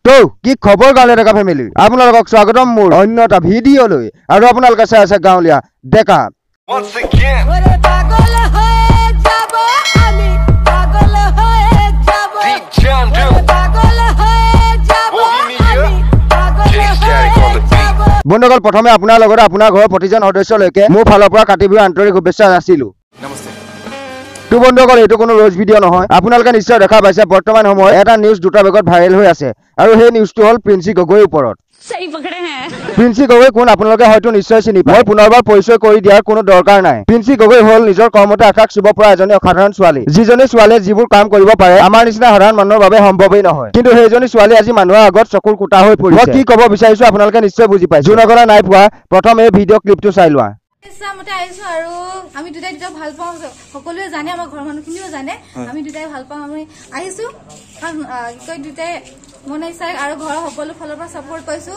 তো কি খবৰ গাঁৱলীয়া ডেকা ফেমিলি আপোনালোকক স্বাগতম মোৰ অন্য এটা ভিডিঅ'লৈ আৰু আপোনালোকে চাই আছে গাঁৱলীয়া ডেকা বন্ধুসকল প্ৰথমে আপোনাৰ লগতে আপোনাৰ ঘৰৰ প্ৰতিজন সদস্যলৈকে মোৰ ফালৰ পৰা কাতি বিহুৰ আন্তৰিক শুভেচ্ছা যাচিলো তো বন্ধুসকল এইটো কোনো ৰোজ ভিডিঅ' নহয় আপোনালোকে নিশ্চয় দেখা পাইছে বৰ্তমান সময়ত এটা নিউজ দুটা বেগত ভাইৰেল হৈ আছে আৰু সেই নিউজটো হ'ল প্ৰিন্সি গগৈৰ ওপৰত প্ৰিন্সি গগৈ কোন আপোনালোকে হয়তো নিশ্চয় চিনি পায় মই পুনৰবাৰ পৰিচয় কৰি দিয়াৰ কোনো দৰকাৰ নাই প্ৰিন্সি গগৈ হ'ল নিজৰ কৰ্মতে আকাশ চুব পৰা এজনী অসাধাৰণ ছোৱালী যিজনী ছোৱালীয়ে যিবোৰ কাম কৰিব পাৰে আমাৰ নিচিনা সাধাৰণ মানুহৰ বাবে সম্ভৱেই নহয় কিন্তু সেইজনী ছোৱালী আজি মানুহৰ আগত চকুৰ কুটা হৈ পৰিছে মই কি ক'ব বিচাৰিছো আপোনালোকে নিশ্চয় বুজি পাইছে যোনসকলে নাই পোৱা প্ৰথম এই ভিডিঅ' ক্লিপটো চাই লোৱা মতে আইছো আৰু আমি দুটাই ভাল পাওঁ সকলোৱে জানে আমাৰ ঘৰৰ মানুহখিনিও জানে আমি দুটাই ভাল পাওঁ আমি আহিছো কাৰণ কয় দুটাই মনে চাই আৰু ঘৰৰ সকলো ফালৰ পৰা সাপোৰ্ট পাইছো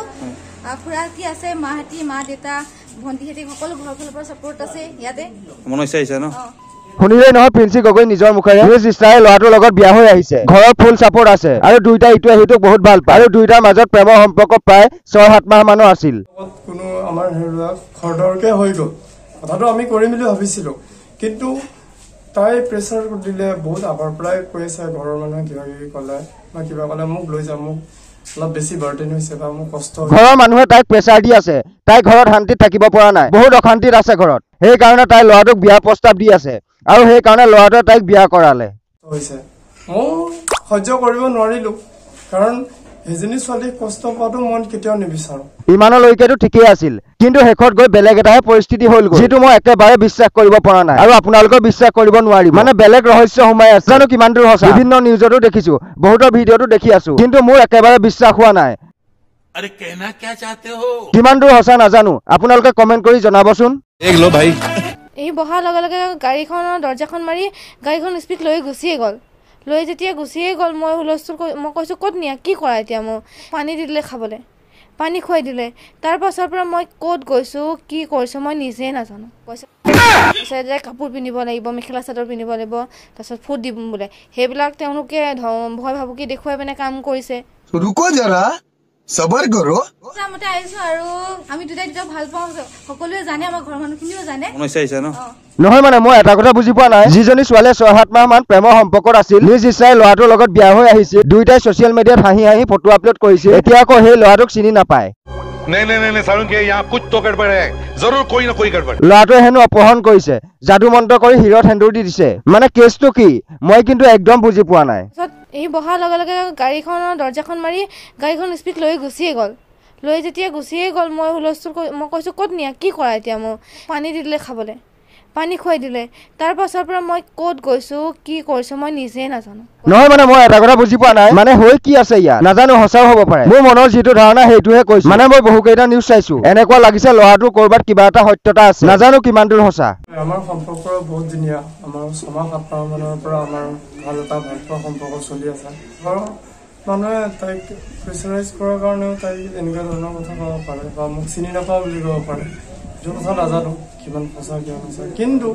খুৰা কি আছে মাহাতি মা দেউতা ভণ্টিহেতি সকলো ঘৰৰ ফালৰ পৰা সাপোৰ্ট আছে ইয়াতে মনে চাইছে ন শুনিলে নহয় প্ৰিন্সি গগৈ নিজৰ মুখেৰে নিজ ইচ্ছাৰে ল'ৰাটোৰ লগত বিয়া হৈ আহিছে ঘৰৰ ফুল সাপোৰ্ট আছে আৰু দুইটা ইটোৱে সিটোক বহুত ভাল পায় আৰু দুইটাৰ মাজত প্ৰেমৰ সম্পৰ্ক প্ৰায় 6-7 মাহ মানৰ আছিল কোনো আমাৰ খৰদৰকে হৈ গ'ল কথাটো আমি কৰিম বুলি ভাবিছিলো কিন্তু তাই প্ৰেছাৰ দিলে বহুত আগৰ পৰাই কৈ আছে ঘৰৰ মানুহে কিবা কিবি ক'লে বা কিবা ক'লে মোক লৈ যাম মোক অলপ বেছি বাৰ্ডেন হৈছে বা মোক কষ্ট ঘৰৰ মানুহে তাইক প্ৰেছাৰ দি আছে তাই ঘৰত শান্তিত থাকিব পৰা নাই বহুত অশান্তিত আছে ঘৰত সেইকাৰণে তাই ল'ৰাটোক বিয়াৰ প্ৰস্তাৱ দি আছে আৰু সেইকাৰণে ল'ৰাটোৱে তাইক বিয়া কৰালে হৈছে মই সহ্য কৰিব নোৱাৰিলো কাৰণ এজনী ছোৱালীক কষ্ট পোৱাটো মন কেতিয়াও নিবিচাৰো ইমানলৈকেতো ঠিকেই আছিল কিন্তু শেষত গৈ বেলেগ এটাহে পৰিস্থিতি হ'ল যিটো মই একেবাৰে বিশ্বাস কৰিব পৰা নাই আৰু আপোনালোকে বিশ্বাস কৰিব নোৱাৰিব মানে বেলেগ ৰহস্য সোমাই আছে জানো কিমান দূৰ সঁচা বিভিন্ন নিউজতো দেখিছো বহুতৰ ভিডিঅ'তো দেখি আছো কিন্তু মোৰ একেবাৰে বিশ্বাস হোৱা নাই अरे कहना क्या चाहते हो কিমান দূৰ সঁচা নাজানো আপোনালোকে কমেন্ট কৰি জনাবচোন देख लो भाई এই বহাৰ লগে লগে গাড়ীখনৰ দৰ্জাখন মাৰি গাড়ীখন স্পীড লৈ গুচিয়ে গ'ল লৈ যেতিয়া গুচিয়ে গ'ল মই হুলস্থুল মই কৈছোঁ ক'ত নিয়া কি কৰা এতিয়া মোক পানী দি দিলে খাবলৈ পানী খুৱাই দিলে তাৰ পাছৰ পৰা মই ক'ত গৈছোঁ কি কৰিছোঁ মই নিজে নাজানো কৈছে যে কাপোৰ পিন্ধিব লাগিব মেখেলা চাদৰ পিন্ধিব লাগিব তাৰপিছত ফুট দিম বোলে সেইবিলাক তেওঁলোকে ভয় ভাবুকি দেখুৱাই পিনে কাম কৰিছে रुको जरा सबर करो মতে আহিছো আৰু আমি দুটাই ভাল পাওঁ সকলোৱে জানে আমাৰ ঘৰৰ মানুহখিনিও জানে মনে চাইছে ন নহয় মানে মই এটা কথা বুজি পোৱা নাই যিজনী ছোৱালীয়ে 6-7 মাহ মান প্ৰেমৰ সম্পৰ্কত আছিল নিজ ইচ্ছাৰে ল'ৰাটোৰ লগত বিয়া হৈ আহিছে দুইটাই ছ'চিয়েল মিডিয়াত হাঁহি হাঁহি ফটো আপলোড কৰিছে এতিয়া আকৌ সেই ল'ৰাটোক চিনি নাপায় नहीं सारुण के यहाँ कुछ तो गड़बड़ है जरूर कोई ना कोई गड़बड़ ল'ৰাটোৱে হেনো অপহৰণ কৰিছে যাদু মন্ত্ৰ কৰি হিৰত সেন্দুৰ দি দিছে মানে কেছটো কি মই কিন্তু একদম বুজি পোৱা নাই এই বহাৰ লগে লগে গাড়ীখনৰ দৰ্জাখন মাৰি গাড়ীখন স্পীড লৈ গুচিয়ে গ'ল লৈ যেতিয়া গুচিয়ে গ'ল মই হুলস্থুল মই কৈছোঁ ক'ত নিয়া কি কৰা এতিয়া মোক পানী দি দিলে খাবলৈ পানী খুৱাই দিলে তাৰ পাছৰ পৰা মই ক'ত গৈছোঁ কি কৰিছোঁ মই নিজে নাজানো নহয় মানে মই এটা কথা বুজি পোৱা নাই মানে হৈ কি আছে ইয়াত নাজানো সঁচাও হ'ব পাৰে মোৰ মনৰ যিটো ধাৰণা সেইটোহে কৈছো মানে মই বহুকেইটা নিউজ চাইছো এনেকুৱা লাগিছে ল'ৰাটোৰ ক'ৰবাত কিবা এটা সত্যতা আছে নাজানো কিমান দূৰ সঁচা আমাৰ সম্পৰ্ক বহুত ধুনীয়া আমাৰ 6-7 মাহ মানৰ পৰা আমাৰ ভাল এটা ভাল পোৱা সম্পৰ্ক চলি আছে মানুহে তাইক প্ৰেছাৰাইজ কৰাৰ কাৰণেও তাই এনেকুৱা ধৰণৰ কথা ক'ব পাৰে বা মোক চিনি নাপাওঁ বুলি ক'ব পাৰে যোন কথা নাজানো কিমান সঁচা কিমান সঁচা কিন্তু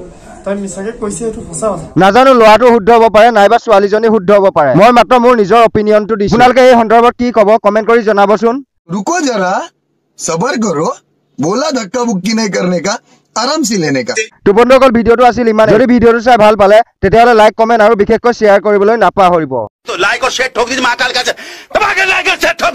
তাই মিছাকে কৈছে এইটো সঁচা কথা নাজানো ল'ৰাটো শুদ্ধ হ'ব পাৰে নাইবা ছোৱালীজনী শুদ্ধ হ'ব পাৰে মই মাত্ৰ মোৰ নিজৰ অপিনিয়নটো দিছো আপোনালোকে এই সন্দৰ্ভত কি ক'ব কমেন্ট কৰি জনাবচোন रुको जरा सबर करो बोला धक्का बुक्की नहीं करने का आराम से लेने का তো বন্ধুসকল ভিডিঅ'টো আছিল ইমান যদি ভিডিঅ'টো চাই ভাল পালে তেতিয়াহ'লে লাইক কমেন্ট আৰু বিশেষকৈ শ্বেয়াৰ কৰিবলৈ নাপাহৰিব तो लाइक और शेयर ठोक दीजिए महाकाल का दबा के लाइक और शेयर ठोक